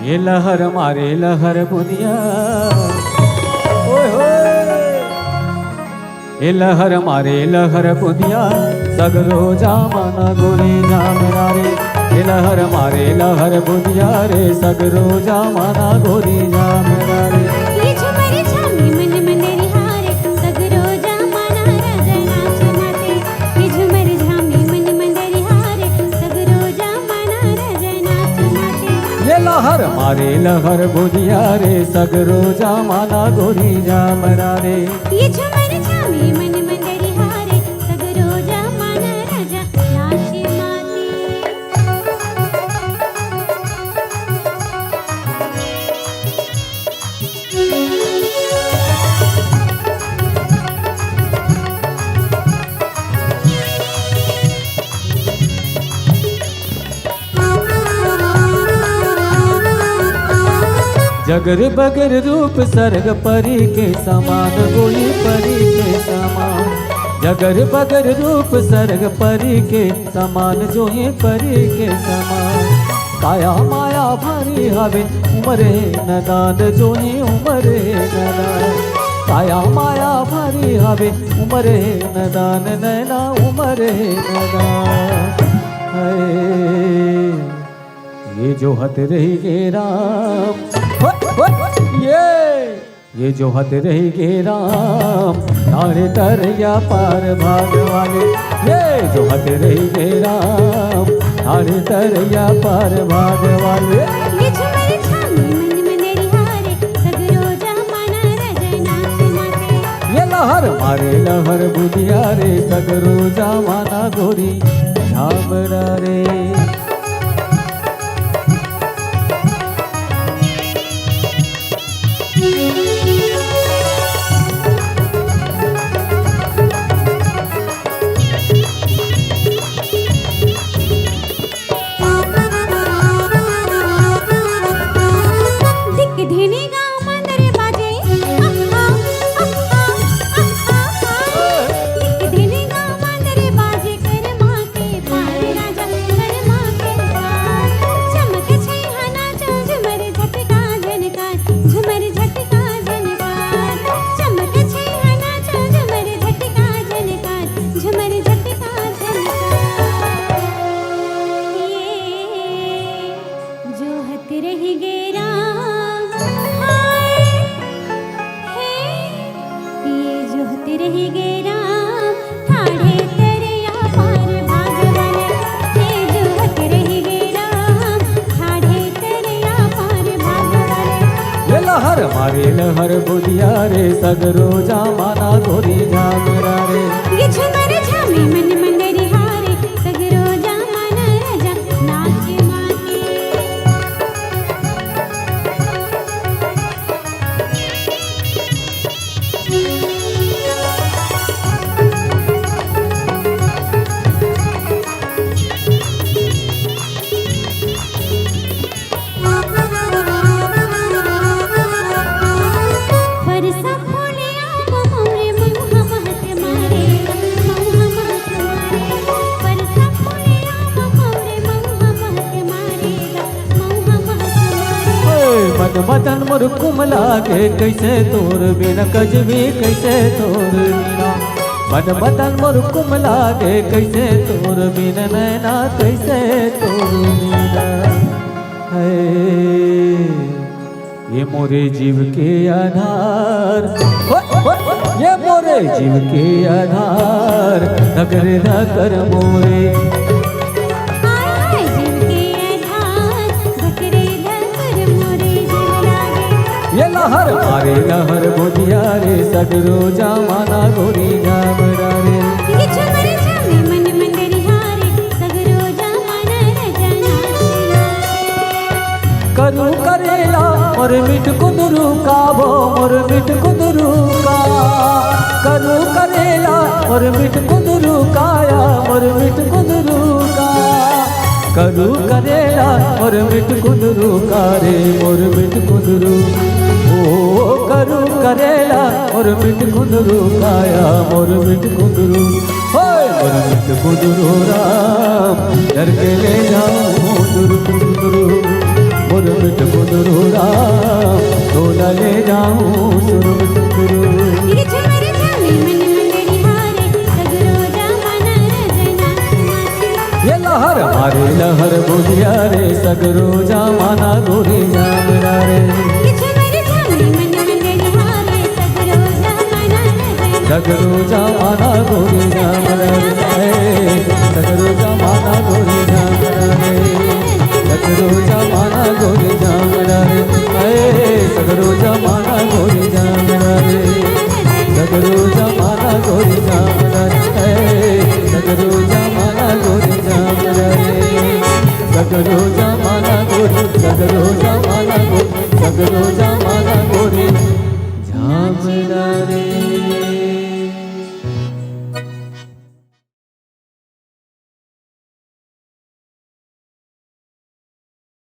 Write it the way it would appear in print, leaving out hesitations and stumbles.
ये लहर मारे लहर बुनिया, ओए होए। ये लहर मारे लहर बुनिया, सगरो जामाना गोरी जामरा रे। ये लहर मारे लहर बुनिया रे, सगरो जामाना गोरी जामरा रे। ये झुमर झामी मन मंदिर हारे, सगरो जामाना राजा नाच माते। ये झुमर झामी मन मंदिर हारे, सगरो जामाना राजा नाच माते। ये लहर मारे लहर बुनिया रे, सगरो जामाना गोरी जामरा रे। ये झुमर झामी मन मंदिर हारे, सगरो जामाना राजा नाच माते। जगर बगर रूप सर्ग परी के समान, गोरी परी के समान। जगर बगर रूप सर्ग परी के समान, जो ये परी के समान। काया माया भारी हवे उमरे नदान, जो ये उमरे नदान। काया माया भारी हवे उमरे नदान, नैना उमरे नदान। ये जो हत रही गे राम, ये जो हत रही गे राम, तारे तरया पार भाग वाले। ये जो हत रही गे राम, तारे तरया पार भाग वाले। ये झुमर झामी मन मंदिर हारे, सगरो जामाना राजा नाच माते। ये लहर मारे लहर बुनिया रे, सगरो जामाना गोरी झामरा रे। लहर मारे लहर बुनिया रे, सगरो जामाना गोरी झामरा रे। ये झुमर झामी मन मंदिर हारे, सगरो जामाना राजा नाच माते। मदन मोर कुमला के कैसे तोर बिन कजबी कैसे तोर बिना। मदन मोर कुमला के कैसे तोर बिन नैना कैसे तोर बिना। ये मोरे जीव के आधार, ये मोरे जीव के आधार, नगर न कर मोरे। ये लहर मारे लहर बुनिया रे, सगरो जामाना गोरी झामरा रे। ये झुमर झामी मन मंदिर हारे, सगरो जामाना राजा नाच माते। करू करेला मोर मिठ कुदरू का, वो मोर मिठ कुदरू का। करू करेला मोर मिठ कुदरू काया, मोर मिठ कुदरू का। करू करेला मोर मिठ कुदरू का रे, मोर मिठ कुदरू। ओ करू करेला मोर मिठ कुदरू काया, मोर मिठ कुदरू। होय मोर मिठ कुदरू राम, डर के ले जाऊं दूर कुदरू। मुरमिट बुदरूरा तोला ले जाऊं सुरमिट गुरु ये झुमर झामी मन मंदिर हारे सगरो जमाना रजनाच माते ये लहर मारे लहर बुधिया रे सगरो जमाना गोरी जामरा रे ये झुमर झामी मन मंदिर हारे सगरो जमाना रजनाच सगरो जमाना गोरी जामरा रे सगरो जमाना गोरी जामरा रे सगरो जमाना गोरी जामरा रे सगरो जमाना गोरी जामरा रे सगरो जमाना गोरी जामरा रे सगरो जमाना गोरी जामरा रे सगरो जमाना गोरी सगरो जमाना गोरी सगरो जमाना गोरी जामरा रे